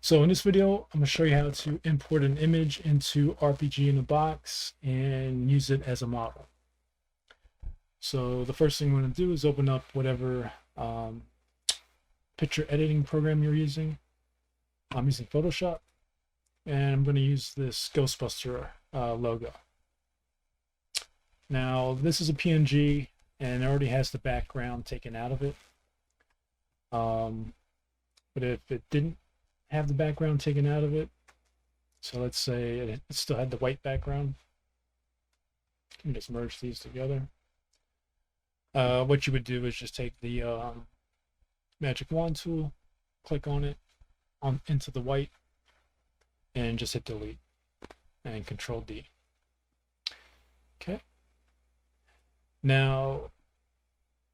So in this video, I'm going to show you how to import an image into RPG in a Box and use it as a model. So the first thing we're going to do is open up whatever picture editing program you're using. I'm using Photoshop, and I'm going to use this Ghostbuster logo. Now this is a PNG, and it already has the background taken out of it. But if it didn't have the background taken out of it, so let's say it still had the white background, you can just merge these together. What you would do is just take the magic wand tool, click on it into the white, and just hit delete and Control D. Okay. Now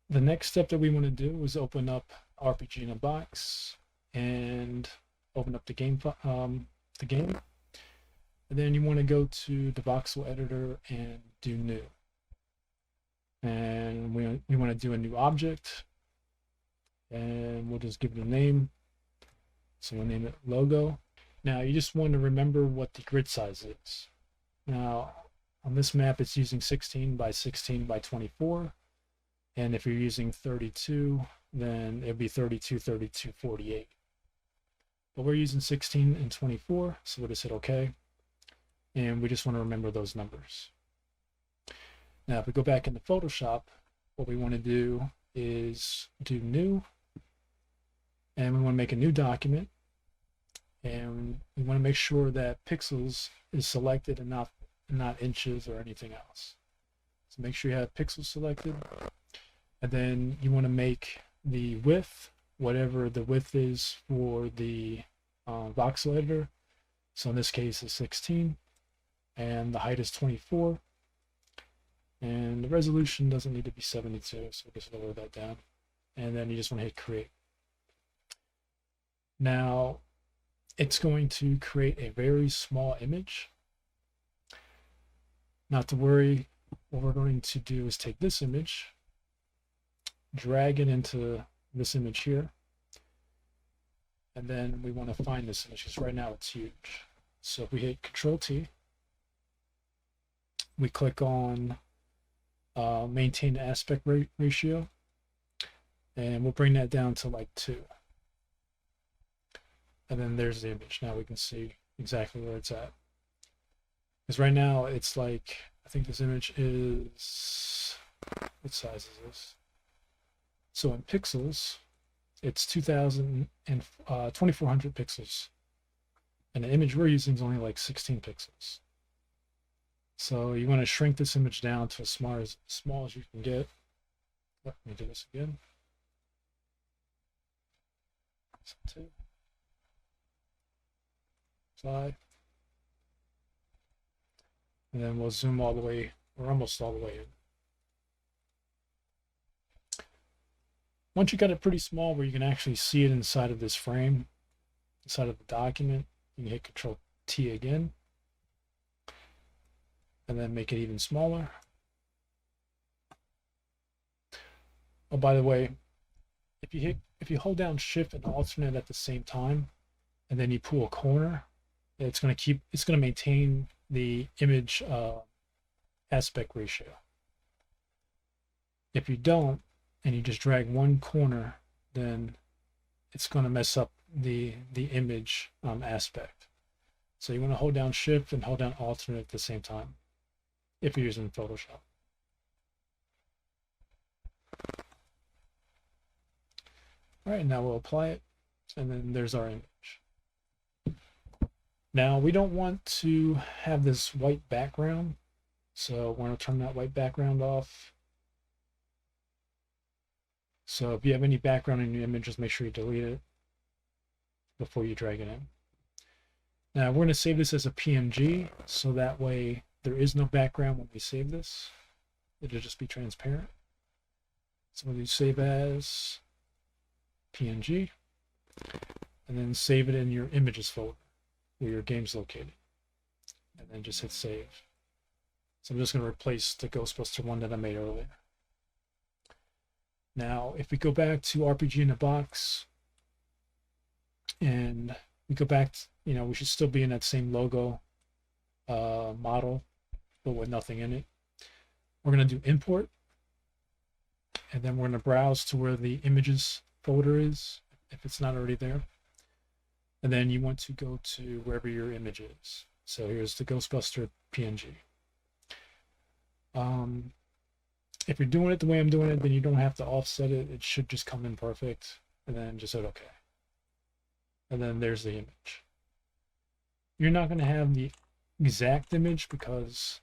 the next step that we want to do is open up RPG in a Box and open up the game, and then you want to go to the voxel editor and do new, and we want to do a new object, and we'll just give it a name. So we'll name it logo. Now you just want to remember what the grid size is. Now on this map it's using 16 by 16 by 24, and if you're using 32, then it'd be 32, 32, 48. But we're using 16 and 24, so we'll just hit OK. And we just want to remember those numbers. Now, if we go back into Photoshop, what we want to do is do new, and we want to make a new document, and we want to make sure that pixels is selected and not inches or anything else. So make sure you have pixels selected, and then you want to make the width whatever the width is for the voxel editor. So in this case it's 16, and the height is 24, and the resolution doesn't need to be 72, so we'll just lower that down, and then you just want to hit create. Now it's going to create a very small image. Not to worry, what we're going to do is take this image, drag it into this image here, and then we want to find this image because right now it's huge. So if we hit Control T, we click on maintain aspect ratio, and we'll bring that down to like 2, and then there's the image. Now we can see exactly where it's at, because right now it's like, I think this image is, what size is this? So in pixels, it's 2400 pixels, and the image we're using is only like 16 pixels. So you want to shrink this image down to as small as you can get. Let me do this again. 2, 5, and then we'll zoom all the way, or almost all the way in. Once you got it pretty small where you can actually see it inside of this frame, inside of the document, you can hit Control T again, and then make it even smaller. Oh, by the way, if you hold down Shift and Alternate at the same time, and then you pull a corner, it's going to maintain the image aspect ratio. If you don't, and you just drag one corner, then it's going to mess up the image aspect. So you want to hold down Shift and hold down Alternate at the same time if you're using Photoshop. All right, now we'll apply it, and then there's our image. Now we don't want to have this white background, so we're going to turn that white background off. So if you have any background in your image, just make sure you delete it before you drag it in. Now we're going to save this as a PNG, so that way there is no background when we save this. It'll just be transparent. So we'll do save as PNG, and then save it in your images folder where your game's located, and then just hit save. So I'm just going to replace the Ghostbuster one that I made earlier. Now, if we go back to RPG in a Box and We go back to, we should still be in that same logo model, but with nothing in it. We're going to do import, and then we're going to browse to where the images folder is, if it's not already there. And then you want to go to wherever your image is. So here's the Ghostbuster PNG. If you're doing it the way I'm doing it, then you don't have to offset it. It should just come in perfect. And then just hit OK. And then there's the image. You're not going to have the exact image because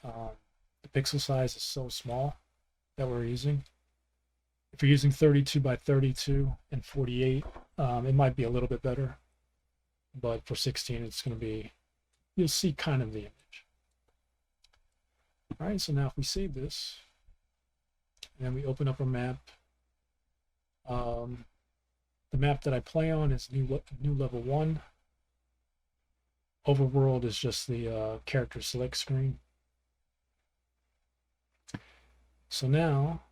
the pixel size is so small that we're using. If you're using 32 by 32 and 48, it might be a little bit better. But for 16, it's going to be, you'll see kind of the image. All right, so now if we save this, and then we open up our map, the map that I play on is new level 1. Overworld is just the character select screen. So now,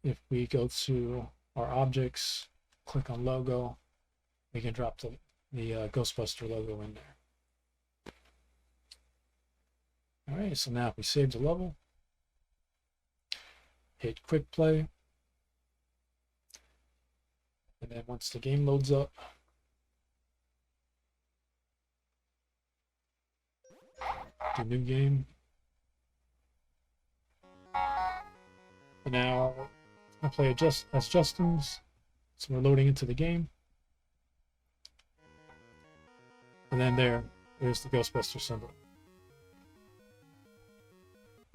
if we go to our objects, click on logo, we can drop the Ghostbuster logo in there. All right, so now if we save the level, hit quick play, and then once the game loads up, do new game. And now I play as Justin's, so we're loading into the game. And then there's the Ghostbuster symbol.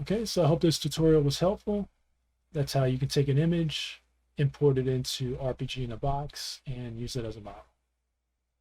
Okay, so I hope this tutorial was helpful. That's how you can take an image, import it into RPG in a Box, and use it as a model.